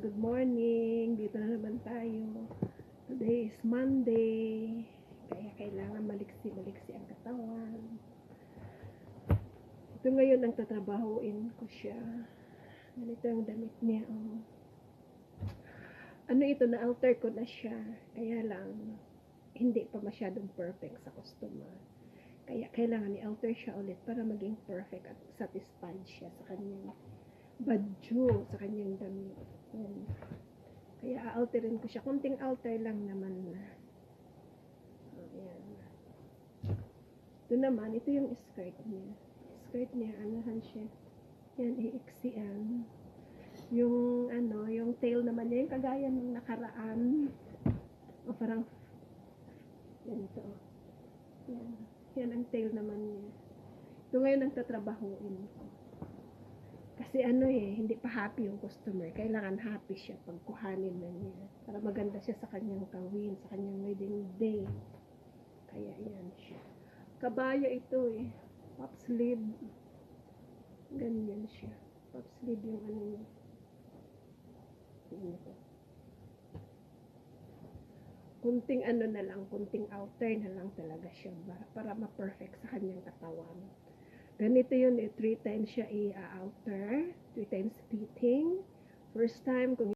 Good morning, dito na naman tayo. Today is Monday, kaya kailangan maliksi-maliksi ang katawan. Ito ngayon ang tatrabahuin ko siya. Ganito ang damit niya. Oh. Ano ito, na-alter ko na siya. Kaya lang, hindi pa masyadong perfect sa customer. Kaya kailangan i-alter siya ulit para maging perfect at satisfied siya sa kanyang badyo, sa kanyang damit. Yan. Kaya a-alterin ko siya. Kunting alter lang naman na. Ayan. Ito naman, ito yung skirt niya. Skirt niya, anahan siya. Yan, iiksian. Yung yung tail naman niya, yung kagaya ng nakaraan. O parang, ganito. Yan. Yan ang tail naman niya. Ito ngayon ang tatrabahuin ko. Kasi hindi pa happy yung customer. Kailangan happy siya pag kuhanin na niya. Para maganda siya sa kanyang kawin, sa kanyang wedding day. Kaya yan siya. Kabayo ito Pop sleeve. Ganyan siya. Pop sleeve yung niya. Ito. Kunting na lang, kunting outer na lang talaga siya para ma-perfect sa kanyang katawan. Ganito yun 3 times siya i-outer, 3 times fitting. First time, kung